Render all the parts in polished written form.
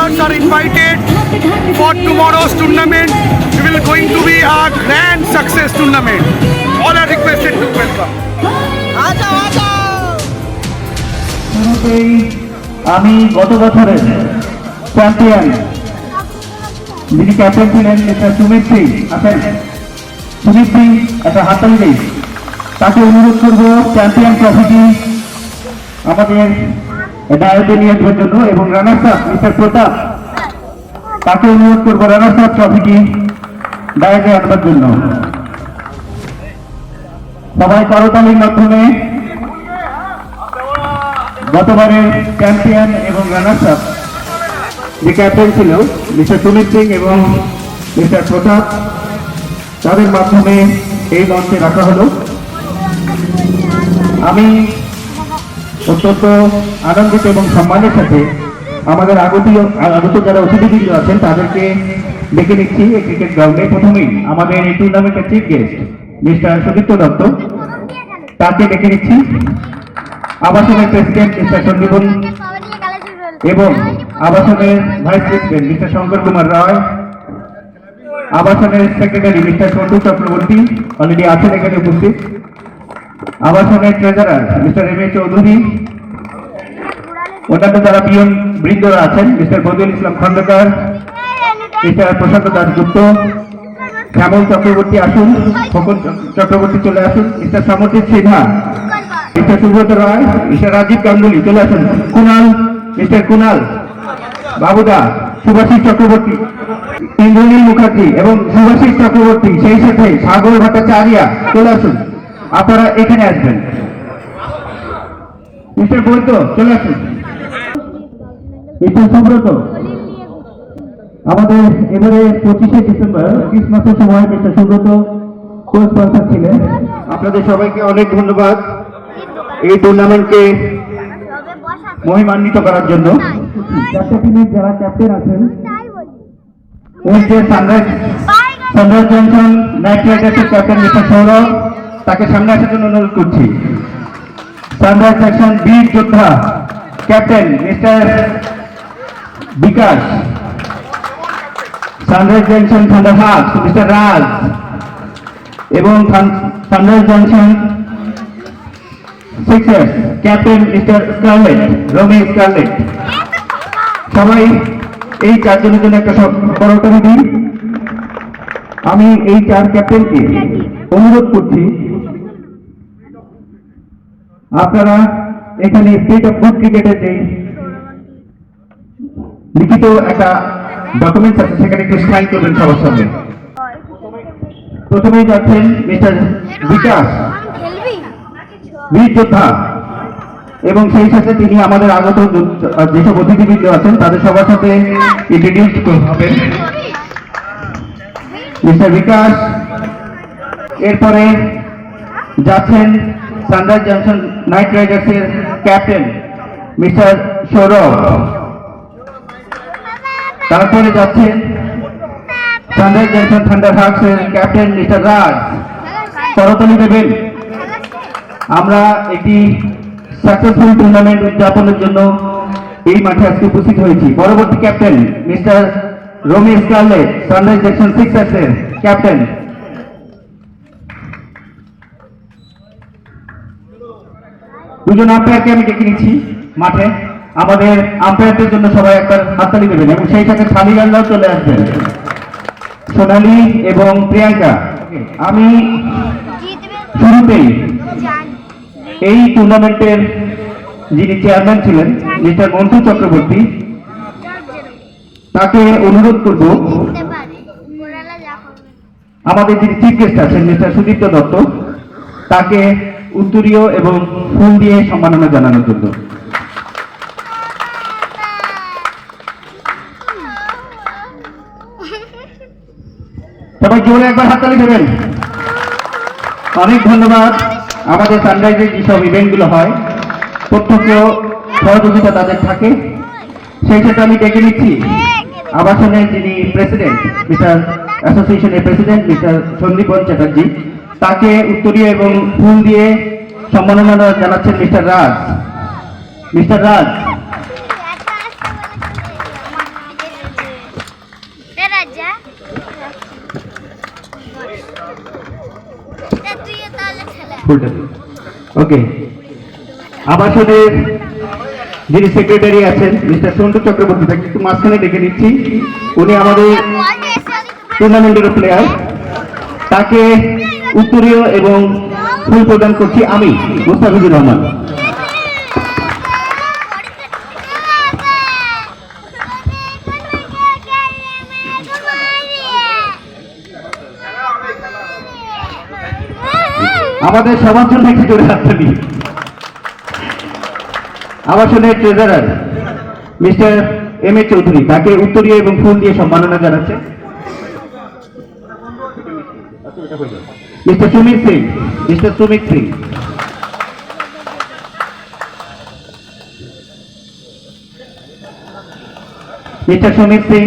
champions are invited for tomorrow's tournament. It will going to be a grand success tournament. All are requested to welcome. আমি গত বছরের champion যিনি captain ছিলেন mister Sumit Singh আছেন, সুমিত সিং একটা হাততালি দেই, তাকে অনুরোধ করব চ্যাম্পিয়ন ট্রফিটি আমাদের ডায়াতে নিয়ে আসার জন্য, এবং রানার্স আপ মিস্টার প্রতাপ তাকে অনুরোধ করবো রানার্স আপ ট্রফিটি ডায়াতে আনবার জন্য। সবাই করতালির মাধ্যমে গতবারের চ্যাম্পিয়ন এবং রানার্স আপ যে ক্যাপ্টেন ছিল মিস্টার সুমিত সিং এবং মিস্টার প্রতাপ, তাদের মাধ্যমে এই মঞ্চে রাখা হলো। আমি অত্যন্ত আনন্দিত এবং সম্মানের সাথে আমাদের আগত যারা অতিথিবৃন্দ আছেন তাদেরকে ডেকে নিচ্ছি এই ক্রিকেট গ্রাউন্ডে। প্রথমেই আমাদের এই টুর্নামেন্টের chief guest mister Sudipta Dutta, তাকে ডেকে নিচ্ছি। আবাসনের প্রেসিডেন্ট মিস্টার সন্দীপন এবং আবাসনের vice president mister Shankar Kumar Roy, আবাসনের secretary mister Santu Chakraborty already আছেন এখানে উপস্থিত, আবাসনের treasurer mister M A Chowdhury, অন্যান্য যারা পিয়ন বৃন্দরা আছেন মিস্টার বদিউল ইসলাম খন্দকার, মিস্টার প্রশান্ত দাসগুপ্ত, শ্যামল চক্রবর্তী আসুন, খোকন চক্রবর্তী চলে আসুন, mister Samarjit Sinha, mister Subrata Roy, mister Rajib Ganguly চলে আসুন, কুনাল, মিস্টার কুনাল বাবুদা, সুভাষিস চক্রবর্তী, ইন্দ্রনীল মুখার্জি এবং সুভাষিস চক্রবর্তী, সেই সাথে সাগর ভট্টাচার্য চলে আসুন। আপনারা এখানে আসবেন। মিস্টার বৈদ্য চলে আসুন, মিস্টার সুব্রত। আমাদের এবারে 25শে ডিসেম্বর ক্রিসমাসের সময় মিস্টার সুব্রত কো স্পন্সর ছিলেন। আপনাদের সবাইকে অনেক ধন্যবাদ এই টুর্নামেন্টকে মহিমান্বিত করার জন্য। চারটে টিমের যারা ক্যাপ্টেন আছেন, সানরাইজ জংশন নাইট রাইডার্সের ক্যাপ্টেন মিস্টার সৌরভ, তাকে সামনে আসার জন্য অনুরোধ করছি। সানরাইজ সেকশন বীর যোদ্ধা captain mister Bikash, Sunrise Junction Thunderheart mister Raj, এবং Sunrise Junction Sixers captain mister Scarlet, Romi Scarlet. সবাই এই চারজনের জন্য একটা করতালি দিই। আমি এই চার ক্যাপ্টেনকে অনুরোধ করছি, আপনারা এখানে স্টেট অফ গুড ক্রিকেটের যে লিখিত একটা ডকুমেন্টস আছে সেখানে একটু সাইন করবেন সবার সামনে। প্রথমেই যাচ্ছেন মিস্টার বিকাশ, বীর যোদ্ধা, এবং সেই সাথে তিনি আমাদের আগত যেসব অতিথিবৃন্দ আছেন তাদের সবার সাথে ইন্ট্রোডিউস হবেন। মিস্টার বিকাশ। এরপরে যাচ্ছেন সানরাইজ জংশন নাইট রাইডার্সের ক্যাপ্টেন মিস্টার সৌরভ। তারপরে যাচ্ছেন সানরাইজ জংশন থান্ডারহার্টসের ক্যাপ্টেন মিস্টার রাজ। করতালি দেবেন। আমরা একটি সাকসেসফুল টুর্নামেন্ট উদযাপনের জন্য এই মাঠে আজকে উপস্থিত হয়েছি। পরবর্তী captain mister Romi Scarlet, Sunrise Section সিক্সার্সের ক্যাপ্টেন। দুজন আম্পায়ারকে আমি ডেকে নিচ্ছি মাঠে। আমাদের আম্পায়ারদের জন্য সবাই একবার হাততালি দেবেন, এবং সেই সাথে শালিগান্ডাও চলে আসবেন, সোনালী এবং প্রিয়াঙ্কা। আমি শুরুতেই এই টুর্নামেন্টের যিনি চেয়ারম্যান ছিলেন মিস্টার মন্টু চক্রবর্তী, তাকে অনুরোধ করব আমাদের যিনি চিফ গেস্ট আছেন মিস্টার সুদীপ্ত দত্ত, তাকে উত্তরীয় এবং ফুল দিয়ে সম্মাননা জানানোর জন্য। সবাই জোরে একবার হাততালি দেবেন। অনেক ধন্যবাদ। আমাদের সানরাইজের যেসব ইভেন্টগুলো হয় প্রত্যক্ষ সহযোগিতা তাদের থাকে। সেই সাথে আমি ডেকে নিচ্ছি আবাসনের যিনি প্রেসিডেন্ট মিস্টার অ্যাসোসিয়েশনের প্রেসিডেন্ট মিস্টার সন্দীপন চ্যাটার্জি, তাকে উত্তরীয় এবং ফুল দিয়ে সম্মাননা জানাচ্ছেন মিস্টার রাজ। মিস্টার রাজ ফুলটা ওকে। আবাসনের যিনি সেক্রেটারি আছেন মিস্টার সন্তু চক্রবর্তী, তাকে একটু মাঝখানে ডেকে নিচ্ছি। উনি আমাদের টুর্নামেন্টের প্লেয়ার। তাকে উত্তরীয় এবং ফুল প্রদান করছি আমি, মুস্তাফিজুর রহমান। আমাদের সবার জন্য একটু জোরে হাততালি। আবাসনের treasurer mister M A Chowdhury, তাকে উত্তরীয় এবং ফুল দিয়ে সম্মাননা জানাচ্ছে। Mister Sumit Singh, mister Sumit Singh. Mister Sumit Singh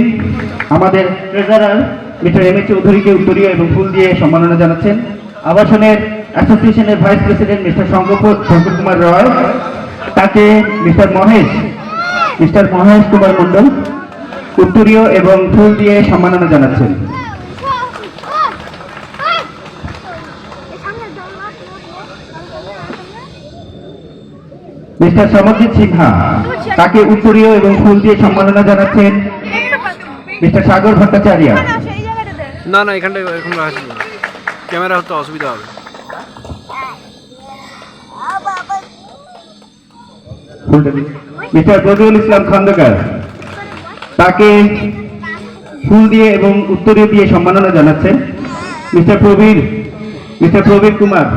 আমাদের ট্রেজারার মিস্টার এম এ চৌধুরীকে উত্তরীয় এবং ফুল দিয়ে সম্মাননা জানাচ্ছেন। আবাসনের অ্যাসোসিয়েশনের vice president mister Shankar Kumar Roy, তাকে মিস্টার মহেশ কুমার মন্ডল উত্তরীয় এবং ফুল দিয়ে সম্মাননা জানাচ্ছেন। মিস্টার সমরজিৎ সিনহা, তাকে উত্তরীয় এবং ফুল দিয়ে সম্মাননা জানাচ্ছেন মিস্টার সাগর ভট্টাচার্য। না না, এখানটা এখন রাখছি, ক্যামেরা হতে অসুবিধা হবে। মিস্টার বদিউল ইসলাম খন্দকার, তাকে ফুল দিয়ে এবং উত্তরীয় দিয়ে সম্মাননা জানাচ্ছেন মিস্টার প্রবীর কুমার।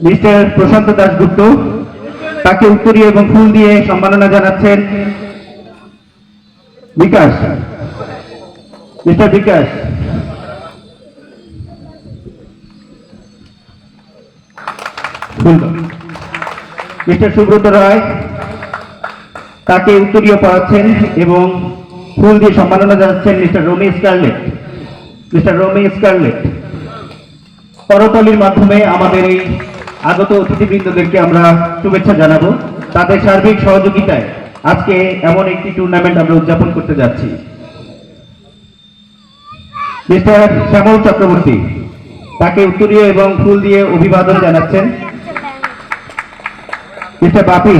মিস্টার প্রশান্ত দাশগুপ্ত, তাকে উত্তরীয় এবং ফুল দিয়ে সম্মাননা জানাচ্ছেন মিস্টার বিকাশ। মিস্টার সুব্রত রায়, তাকে উত্তরীয় পড়াচ্ছেন এবং ফুল দিয়ে সম্মাননা জানাচ্ছেন মিস্টার রোমি স্কারলেট। করতালির মাধ্যমে আমাদের এই আগত অতিথিবৃন্দদেরকে আমরা শুভেচ্ছা জানাবো। তাদের সার্বিক সহযোগিতায় আজকে এমন একটি টুর্নামেন্ট আমরা উদযাপন করতে যাচ্ছি। মিস্টার শ্যামল চক্রবর্তী, তাকে উত্তরীয় এবং ফুল দিয়ে অভিবাদন জানাচ্ছেন মিস্টার বাপি।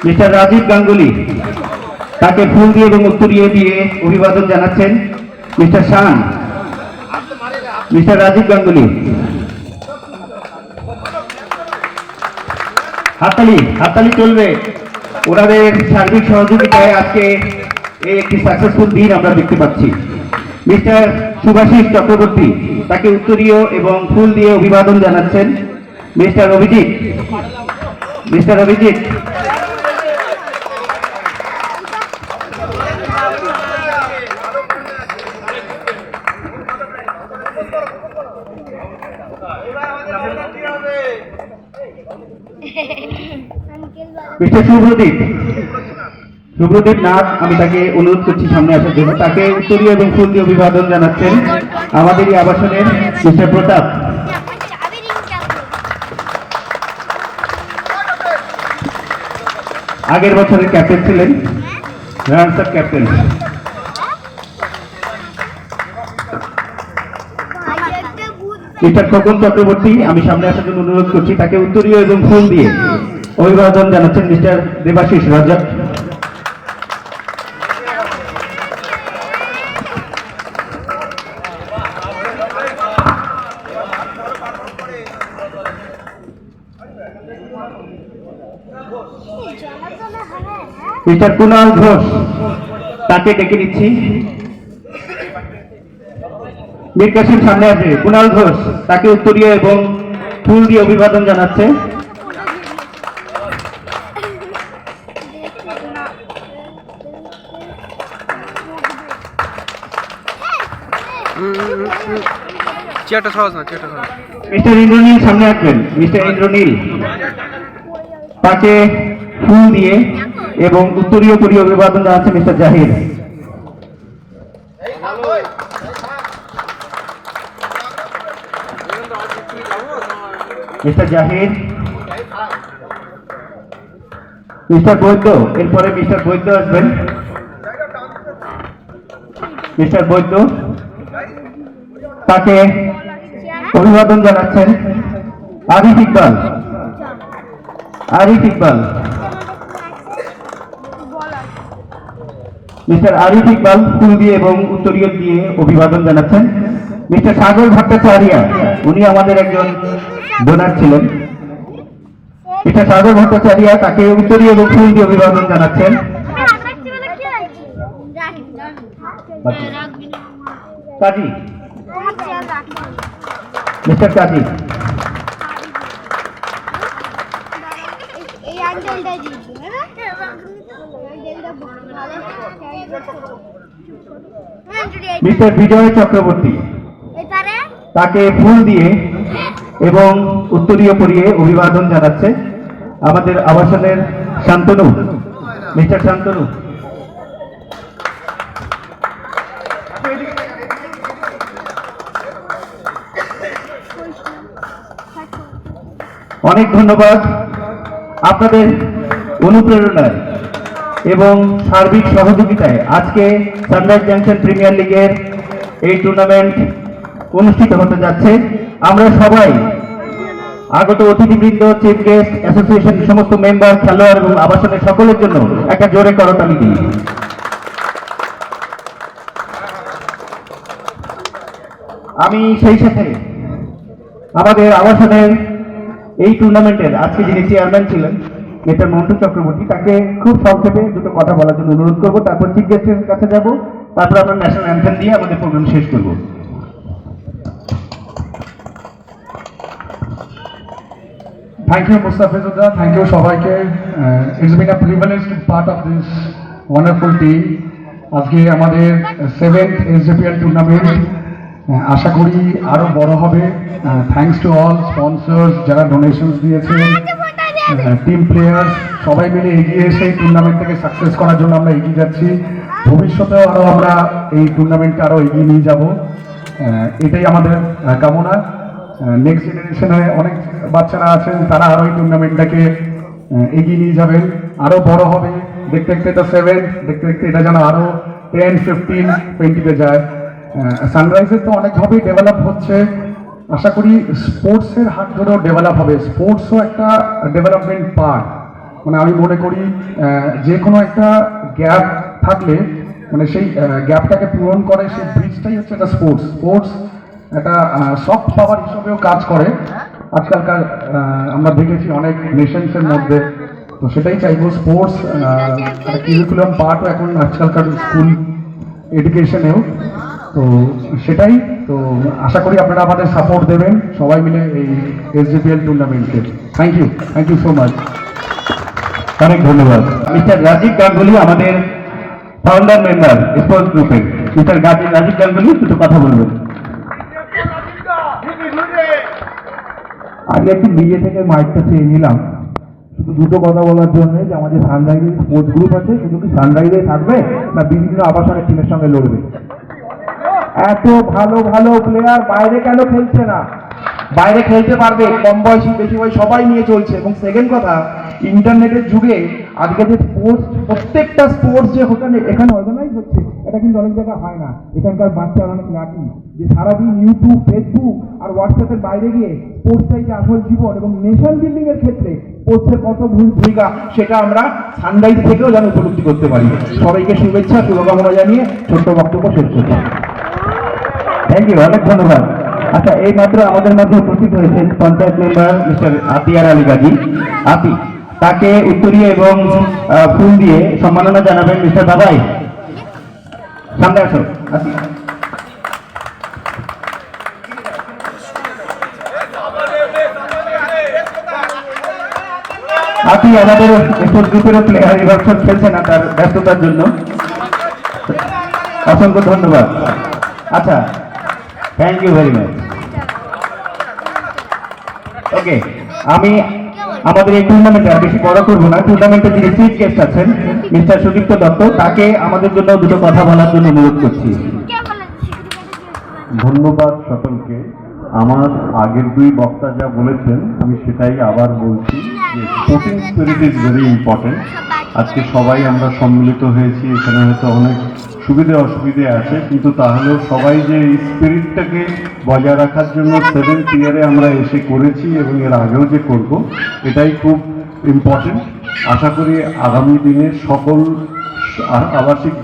মিস্টার রাজীব গাঙ্গুলি, তাকে ফুল দিয়ে এবং উত্তরীয় দিয়ে অভিবাদন জানাচ্ছেন মিস্টার শান। মিস্টার রাজীব গাঙ্গুলি, হাততালি চলবে। ওনাদের সার্বিক সহযোগিতায় আজকে এই একটি সাকসেসফুল দিন আমরা দেখতে পাচ্ছি। মিস্টার সুভাষিস চক্রবর্তী, তাকে উত্তরীয় এবং ফুল দিয়ে অভিবাদন জানাচ্ছেন মিস্টার অভিজিৎ। মিস্টার শুভ্রদীপ নাথ, আমি তাকে অনুরোধ করছি সামনে আসার জন্য। তাকে উত্তরীয় এবং ফুল দিয়ে অভিবাদন জানাচ্ছেন আমাদেরই আবাসনের মিস্টার প্রতাপ। আগের বছরের ক্যাপ্টেন ছিলেন, runners up captain. Mister Khokon Chakraborty, আমি সামনে আসার জন্য অনুরোধ করছি। তাকে উত্তরীয় এবং ফুল দিয়ে অভিবাদন জানাচ্ছেন মিস্টার দেবাশিস রাজা। মিস্টার কুণাল ঘোষ, তাকে ডেকে নিচ্ছি। মীর কাসিম সামনে আছে। কুণাল ঘোষ, তাকে উত্তরীয় এবং ফুল দিয়ে অভিবাদন জানাচ্ছে মিস্টার ইন্দ্রনীল। সামনে আসবেন মিস্টার ইন্দ্রনীল, তাকে ফুল দিয়ে এবং উত্তরীয় পরি অভিবাদন জানাচ্ছে মিস্টার জাহির। মিস্টার জাহির, মিস্টার বৈদ্য, এরপরে মিস্টার বৈদ্য আসবেন। মিস্টার বৈদ্য, তাকে অভিবাদন জানাচ্ছেন আরিফ ইকবাল। আরিফ ইকবাল, মিস্টার আরিফ ইকবাল ফুল দিয়ে এবং উত্তরীয় দিয়ে অভিবাদন জানাচ্ছেন। মিস্টার সাগর ভট্টাচার্য, উনি আমাদের একজন ডোনার ছিলেন। মিস্টার সাগর ভট্টাচার্য তাকে উত্তরীয় এবং ফুল দিয়ে অভিবাদন জানাচ্ছেন। কাজী, মিস্টার কাজী, মিস্টার বিজয় চক্রবর্তী, তাকে ফুল দিয়ে এবং উত্তরীয় পরিয়ে অভিবাদন জানাচ্ছে আমাদের আবাসনের শান্তনু। মিস্টার শান্তনু, অনেক ধন্যবাদ আপনাদের অনুপ্রেরণায় এবং সার্বিক সহযোগিতায় আজকে সানরাইজ জাংশন প্রিমিয়ার লিগের এই টুর্নামেন্ট অনুষ্ঠিত হতে যাচ্ছে। আমরা সবাই আগত অতিথিবৃন্দ, চিফ গেস্ট, অ্যাসোসিয়েশন সমস্ত মেম্বার, খেলোয়াড় এবং আবাসনের সকলের জন্য একটা জোরে করতালি দিই। আমি সেই সাথে আমাদের আবাসনের এই টুর্নামেন্টের আজকে যিনি চেয়ারম্যান ছিলেন মিস্টার মন্টু চক্রবর্তী, তাকে খুব সংক্ষেপে দুটো কথা বলার জন্য অনুরোধ করবো। তারপর চিফ গেস্টের কাছে যাব, তারপর আমরা ন্যাশনাল অ্যান্থেম দিয়ে আমাদের প্রোগ্রাম শেষ করব। Thank you, Mustafizullah. Thank you, সবাইকে। It's been a privilege to be part of this wonderful team. আজকে আমাদের 7th SJPL টুর্নামেন্ট আশা করি আরো বড় হবে। থ্যাঙ্কস টু অল স্পন্সর্স যারা ডোনেশনস দিয়েছেন, টিম প্লেয়ার্স, সবাই মিলে এগিয়ে এসে এই টুর্নামেন্টটাকে সাকসেস করার জন্য আমরা এগিয়ে যাচ্ছি। ভবিষ্যতেও আরো আমরা এই টুর্নামেন্টকে আরো এগিয়ে নিয়ে যাব, এটাই আমাদের কামনা। নেক্সট জেনারেশনে অনেক বাচ্চারা আছেন, তারা আরো এই টুর্নামেন্টটাকে এগিয়ে নিয়ে যাবেন, আরো বড় হবে। দেখতে দেখতে এটা 7, দেখতে দেখতে এটা যেন আরো 10, 15, 20-তে যায়। সানরাইজের তো অনেকভাবেই ডেভেলপ হচ্ছে, আশা করি স্পোর্টসের হাত ধরেও ডেভেলপ হবে। স্পোর্টসও একটা ডেভেলপমেন্ট পার্ট। মানে আমি মনে করি যে কোনো একটা গ্যাপ থাকলে মানে সেই গ্যাপটাকে পূরণ করে সেই ব্রিজটাই হচ্ছে একটা স্পোর্টস। স্পোর্টস একটা সফট পাওয়ার হিসেবেও কাজ করে আজকালকার, আমরা দেখেছি অনেক নেশনসের মধ্যে। তো সেটাই চাইবো, স্পোর্টস একটা কারিকুলাম পার্টও এখন আজকালকার স্কুল এডুকেশনেও। তো সেটাই, তো আশা করি আপনারা আমাদের সাপোর্ট দেবেন সবাই মিলে এই SJPL টুর্নামেন্টকে। Thank you so much. অনেক ধন্যবাদ। মিস্টার রাজীব গাঙ্গুলি, আমাদের ফাউন্ডার মেম্বার স্পোর্টস গ্রুপের। মিস্টার রাজীব গাঙ্গুলি দুটো কথা বলবেন। আগে একটু নিজে থেকে মাইকটা চেয়ে নিলাম শুধু দুটো কথা বলার জন্য, যে আমাদের সানরাইজের স্পোর্টস গ্রুপ আছে, শুধু কি সানরাইজে থাকবে না বিভিন্ন আবাসনের টিমের সঙ্গে লড়বে? এত ভালো ভালো প্লেয়ার বাইরে কেন খেলছে না? বাইরে খেলতে পারবে, কম বয়সী বেশি বয়স সবাই নিয়ে চলছে। এবং সেকেন্ড কথা, ইন্টারনেটের যুগে আজকে যে স্পোর্টস, প্রত্যেকটা স্পোর্টস যে এখানে অর্গানাইজ হচ্ছে, এটা কিন্তু অনেক জায়গায় হয় না। এখানকার বাচ্চারা অনেক লাকি যে সারাদিন ইউটিউব, ফেসবুক আর হোয়াটসঅ্যাপের বাইরে গিয়ে স্পোর্টসটাই যে আসল জীবন এবং নেশন বিল্ডিং এর ক্ষেত্রে স্পোর্টসের কত ভূমিকা সেটা আমরা সানরাইজ থেকেও যেন উপলব্ধি করতে পারি। সবাইকে শুভেচ্ছা, শুভকামনা জানিয়ে ছোট্ট বক্তব্য শেষ করছি। থ্যাংক ইউ, অনেক ধন্যবাদ। আচ্ছা, এই মাত্র আমাদের মধ্যে উপস্থিত হয়েছেন পঞ্চায়েত মেম্বার মিস্টার আতিয়ার আলী গাজী। আতি, তাকে উত্তরীয় এবং ফুল দিয়ে সম্মাননা জানাবেন। মিস্টার বাবাই, সামনে আসো। আতি, আতি আমাদের স্পোর্টস গ্রুপেরও প্লেয়ার, এবার খেলছে না তার ব্যস্ততার জন্য। অসংখ্য ধন্যবাদ। আচ্ছা, থ্যাংক ইউ ভেরি মাচ। ওকে, আমি আমাদের এই টুর্নামেন্টে আর বেশি বড় করবো না। টুর্নামেন্টে যিনি চিফ গেস্ট আছেন মিস্টার সুদীপ্ত দত্ত, তাকে আমাদের জন্য দুটো কথা বলার জন্য অনুরোধ করছি। ধন্যবাদ সকলকে। আমার আগের দুই বক্তা যা বলেছেন আমি সেটাই আবার বলছি যে sporting spirit is very important. আজকে সবাই আমরা সম্মিলিত হয়েছি, এখানে হয়তো অনেক সুবিধে অসুবিধে আছে, কিন্তু তাহলেও সবাই যে এই স্পিরিটটাকে বজায় রাখার জন্য 7th ইয়ারে আমরা এসে করেছি এবং এর আগেও যে করব, এটাই খুব ইম্পর্টেন্ট। আশা করি আগামী দিনে সকল আবাসিক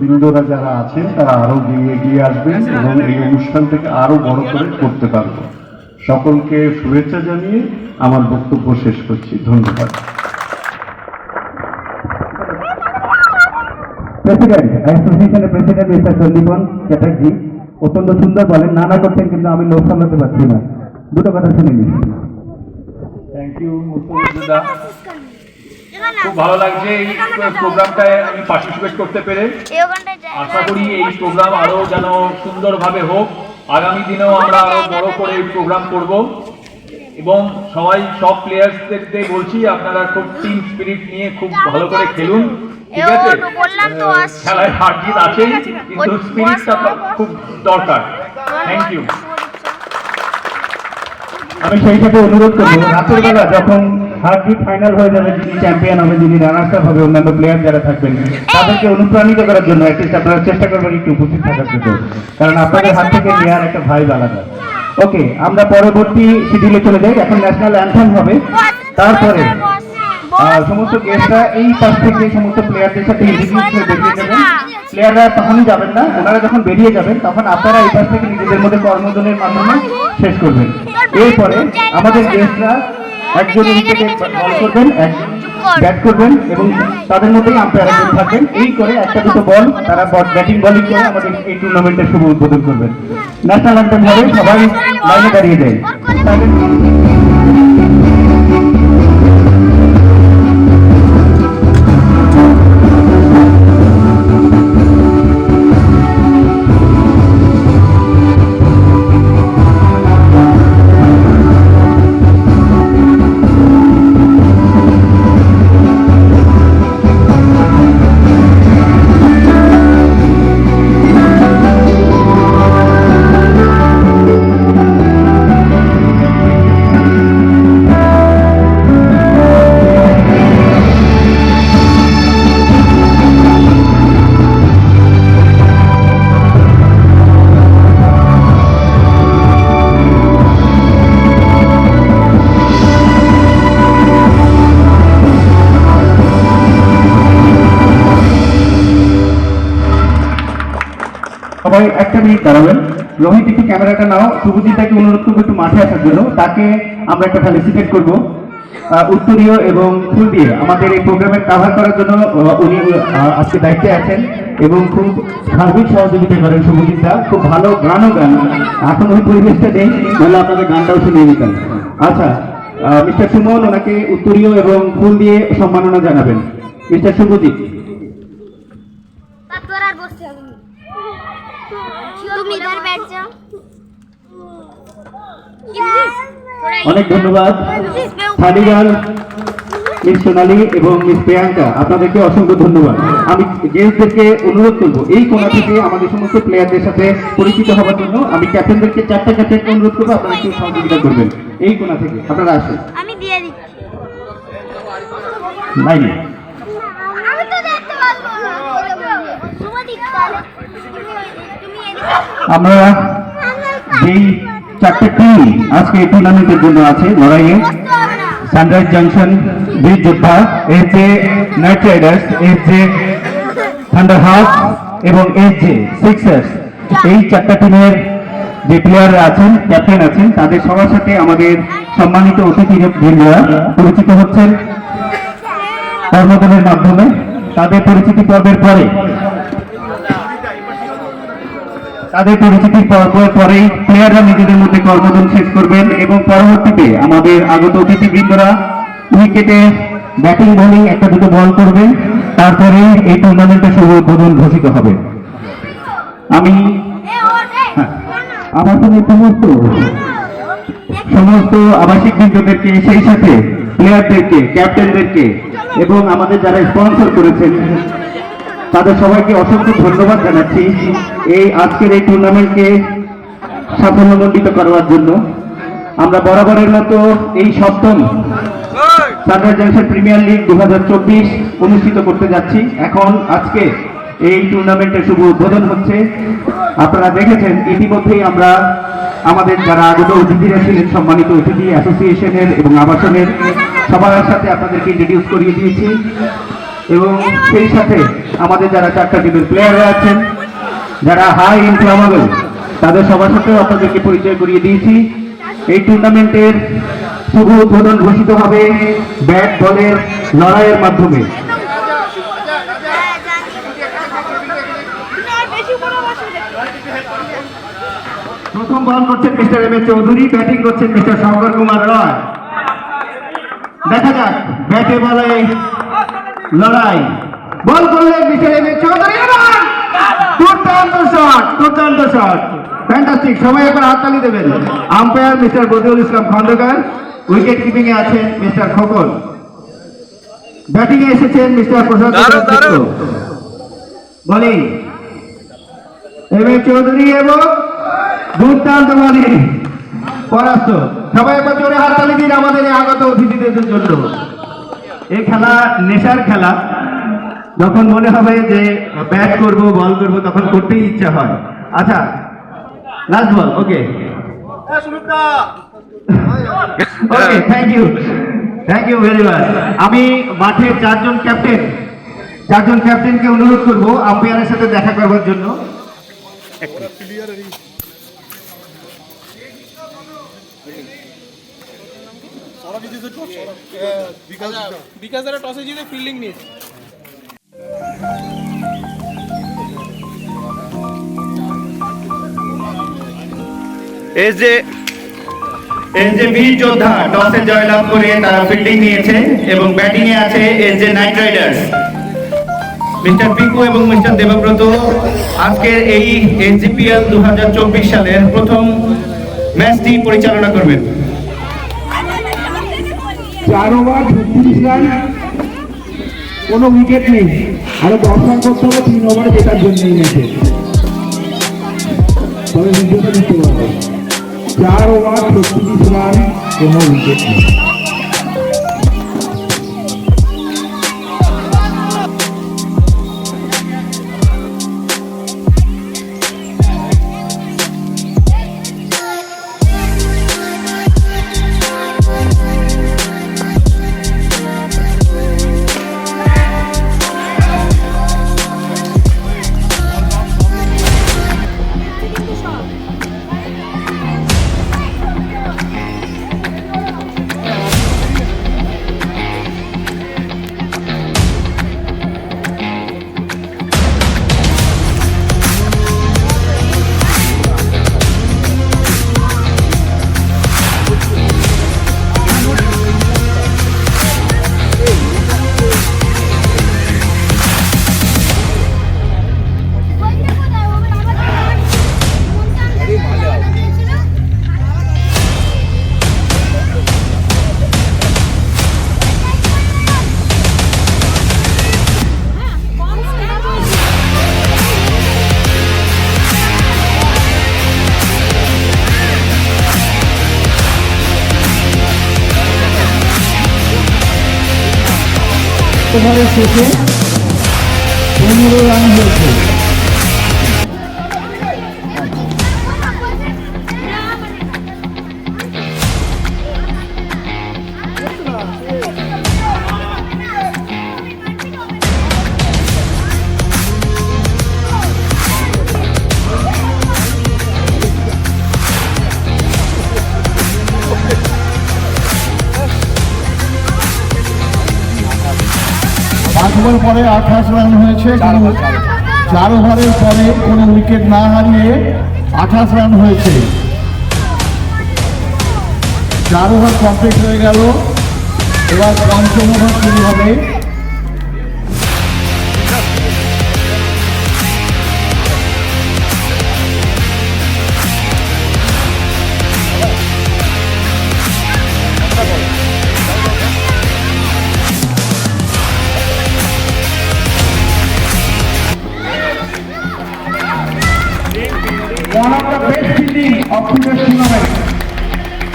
বৃন্দরা যারা আছেন তারা আরও এগিয়ে আসবেন এবং এই অনুষ্ঠানটাকে আরও বড় করে করতে পারবো। সকলকে শুভেচ্ছা জানিয়ে আমার বক্তব্য শেষ করছি। ধন্যবাদ। প্রেসিডেন্ট অ্যাসোসিয়েশনের প্রেসিডেন্ট মিস্টার সন্দীপন চ্যাটার্জি অত্যন্ত সুন্দর বলেন, নানা করছেন কিন্তু আমি লোক সামলাতে পারছি না। দুটো কথা শুনে নিই। থ্যাংক ইউ মুস্তাফিজুদ্দা, খুব ভালো লাগছে এই প্রোগ্রামটায় আমি পার্টিসিপেট করতে পেরে। আশা করি এই প্রোগ্রাম আরো যেন সুন্দরভাবে হোক, আগামী দিনেও আমরা আরো বড় করে এই প্রোগ্রাম করব এবং সব প্লেয়ার্সদেরকে বলছি আপনারা খুব টিম স্পিরিট নিয়ে খুব ভালো করে খেলুন, ঠিক আছে? খেলায় হার জিত আছেই, কিন্তু স্পিরিটটা খুব দরকার। Thank you. আমি সেই সাথে অনুরোধ করবো, রাতের বেলা যখন হার্ডবিট ফাইনাল হয়ে যাবে, যিনি চ্যাম্পিয়ন হবে, যিনি রানার্স আপ হবে, অন্যান্য প্লেয়ার যারা থাকবেন তাদেরকে অনুপ্রাণিত করার জন্য অ্যাটলিস্ট আপনারা চেষ্টা করবেন একটু উপস্থিত থাকার জন্য, কারণ আপনাদের হাত থেকে নেওয়ার একটা ভাইব আলাদা। ওকে, আমরা পরবর্তী শিডিউলে চলে যাই। এখন ন্যাশনাল অ্যান্থেম হবে, তারপরে সমস্ত গেস্টরা এই পাশ থেকে সমস্ত প্লেয়ারদের সাথে ইন্টারভিউ করে বেরিয়ে যাবেন। প্লেয়াররা তখনই যাবেন না, ওনারা যখন বেরিয়ে যাবেন তখন আপনারা এই পাশ থেকে নিজেদের মধ্যে কর্মদলের মাধ্যমে শেষ করবেন। এরপরে আমাদের গেস্টরা একজন উইকেটে বল করবেন, একজন ব্যাট করবেন এবং তাদের মধ্যেই আম্পায়ার একজন থাকবেন। এই করে একটা দুটো বল তারা ব্যাটিং বোলিং করে আমাদের এই টুর্নামেন্টের শুভ উদ্বোধন করবেন। ন্যাশনাল অ্যান্থেম হবে, সবাই লাইনে দাঁড়িয়ে যায়। সবাই একটা মিনিট দাঁড়াবেন। রোহিত একটু ক্যামেরাটা নাও, শুভজিৎটাকে অনুরোধ করবো একটু মাঠে আসার জন্য, তাকে আমরা একটা ফেলিসিটেট করবো। উত্তরীয় এবং ফুল দিয়ে আমাদের এই প্রোগ্রামের কাভার করার জন্য উনি আজকে দায়িত্বে আছেন এবং খুব সার্বিক সহযোগিতা করেন শুভজিৎটা। খুব ভালো গানও গান, এখন ওই পরিবেশটা নেই, নাহলে আপনাদের গানটাও শুনিয়ে দিতাম। আচ্ছা, মিস্টার সুমন ওনাকে উত্তরীয় এবং ফুল দিয়ে সম্মাননা জানাবেন। মিস্টার শুভজিৎ। অনেক ধন্যবাদ থালিগাল, মিস সোনালী এবং মিস প্রিয়াঙ্কা, আপনাদেরকে অসংখ্য ধন্যবাদ। আমি গেস্টদেরকে অনুরোধ করবো এই কোণা থেকে আমাদের সমস্ত প্লেয়ারদের সাথে পরিচিত হওয়ার জন্য। আমি ক্যাপ্টেনদেরকে চারটা ক্যাপ্টেনকে অনুরোধ করবো আপনারা একটু সহযোগিতা করবেন। এই কোণা থেকে আপনারা আসেন। আমি দিয়ে দিচ্ছি। লাইনে আমরা যেই চারটে টিম আজকে এই টুর্নামেন্টের জন্য আছে লড়াইয়ে, সানরাইজ জংশন বীর যোদ্ধা, SJ night Riders, SJ thunder house এবং এসজে সিক্সার্স, এই চারটা টিমের যে প্লেয়াররা আছেন, ক্যাপ্টেন আছেন, তাদের সবার সাথে আমাদের সম্মানিত অতিথিবৃন্দরা পরিচিত হচ্ছেন কর্মদলের মাধ্যমে। তাদের পরিচিতি পর্বের পরে পরেই প্লেয়াররা নিজেদের মধ্যে কর্মদল শেষ করবেন এবং পরবর্তীতে আমাদের আগত অতিথিবৃন্দরা উইকেটে ব্যাটিং বোলিং একটা দুটো বল করবেন, তারপরে এই টুর্নামেন্টের শুভ উদ্বোধন ঘোষিত হবে। আমি আমার সঙ্গে সমস্ত আবাসিক বৃন্দদেরকে, সেই সাথে প্লেয়ারদেরকে, ক্যাপ্টেনদেরকে এবং আমাদের যারা স্পন্সর করেছেন তাদের সবাইকে অসংখ্য ধন্যবাদ জানাচ্ছি। এই আজকের এই টুর্নামেন্টকে সাফল্যমণ্ডিত করবার জন্য আমরা বরাবরের মতো এই সপ্তম সানরাইজ জাংশন প্রিমিয়ার লিগ 2024 অনুষ্ঠিত করতে যাচ্ছি। এখন আজকে এই টুর্নামেন্টের শুভ উদ্বোধন হচ্ছে। আপনারা দেখেছেন ইতিমধ্যেই আমরা আমাদের যারা আগত অতিথিরা ছিলেন, সম্মানিত অতিথি অ্যাসোসিয়েশনের এবং আবাসনের সবার সাথে আপনাদেরকে ইন্ট্রোডিউস করিয়ে দিয়েছি, এবং সেই সাথে আমাদের যারা 4টা টিমের প্লেয়াররা আছেন, যারা হাই ইনফ্লামেবল, তাদের সবার সাথেও আপনাদেরকে পরিচয় করিয়ে দিয়েছি। এই টুর্নামেন্টের শুভ উদ্বোধন ঘোষিত হবে ব্যাট বলের লড়াইয়ের মাধ্যমে। প্রথম বল করছেন mister M A Chowdhury, batting করছেন মিস্টার শঙ্কর কুমার রয়। দেখা যাক ব্যাটে বলে লড়াই। বল করলেন মিস্টার এম এ চৌধুরী, দুর্দান্ত শট, দুর্দান্ত শট, ফ্যান্টাস্টিক। সবাই একবার হাততালি দেবেন। Umpire mister Badiul Islam Khandakar, wicket keeping এ আছেন মিস্টার খোকন, ব্যাটিং এ এসেছেন mister Prasad bowling M A Chowdhury এবং দুর্দান্ত বলিং পরাস্ত। সবাই একবার জোরে হাততালি দিন আমাদের এই আগত অতিথিদের জন্য। এই খেলা নেশার খেলা, যখন মনে হবে যে ব্যাট করব বল করব তখন করতেই ইচ্ছা হয়। আচ্ছা, last ball. Okay okay, thank you very much. আমি মাঠের চারজন ক্যাপ্টেনকে অনুরোধ করব আম্পায়ারের সাথে দেখা করবার জন্য। বিকাশ টসে জিতে ফিল্ডিং নিয়েছে। এই যে বীর যোদ্ধা টসে জয়লাভ করে তারা ফিল্ডিং নিয়েছে এবং ব্যাটিং এ আছে SJ night Riders. Mister Piku এবং মিস্টার দেবব্রত আজকের এই এসজিপিএল 2024 সালের প্রথম ম্যাচটি পরিচালনা করবেন। 4 ওভার 36 রান, কোনো উইকেট নেই, আরো 10 রান করতে হবে 3 ওভারে জেতার জন্য এই ম্যাচে। তবে ভিডিওটা দিতে পারবে। 4 ওভার 36 রান, কোনো উইকেট নেই। ওভারের শেষে 15 রান হয়েছে। ওভার পরে 28 রান হয়েছে, 4 ওভারের পরে কোনো উইকেট না হারিয়ে 28 রান হয়েছে। 4 ওভার কমপ্লিট হয়ে গেল, এবার পঞ্চম ওভার শুরু হবে। One of the best fielding of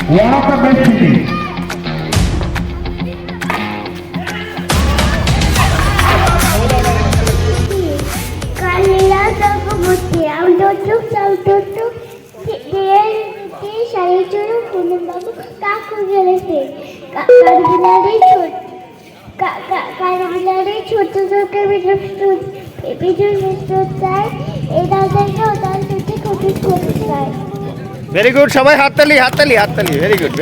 one of the best cities. Kalila Chakabutty, Auto Sharichuru Kunubabu, Kakugelese, Carabinari Chotu, very good, সবাই হাততালি হাততালি হাততালি, ভেরি গুড।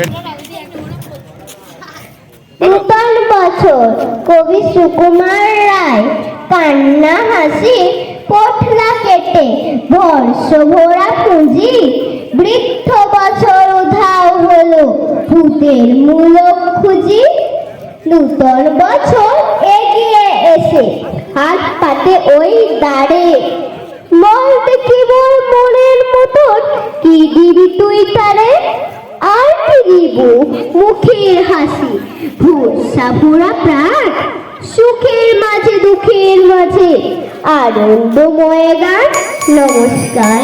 নূতন বছর কবি সুকুমার রায়, কান্না হাসি পোটলা কেটে বর্ষ ভরা পুঁজি, বৃদ্ধ বছর উধাও হলো ভূতের মূলক খুঁজি। নূতন বছর এগিয়ে এসে হাত পাতে ওই দাঁড়ে, বলতে কি বল মনের মতন কি দিবি তুই তারে, আর কি দিব মুখের হাসি, ভরসা ভরা প্রাণ, সুখের মাঝে দুঃখের মাঝে আনন্দময় গান। নমস্কার।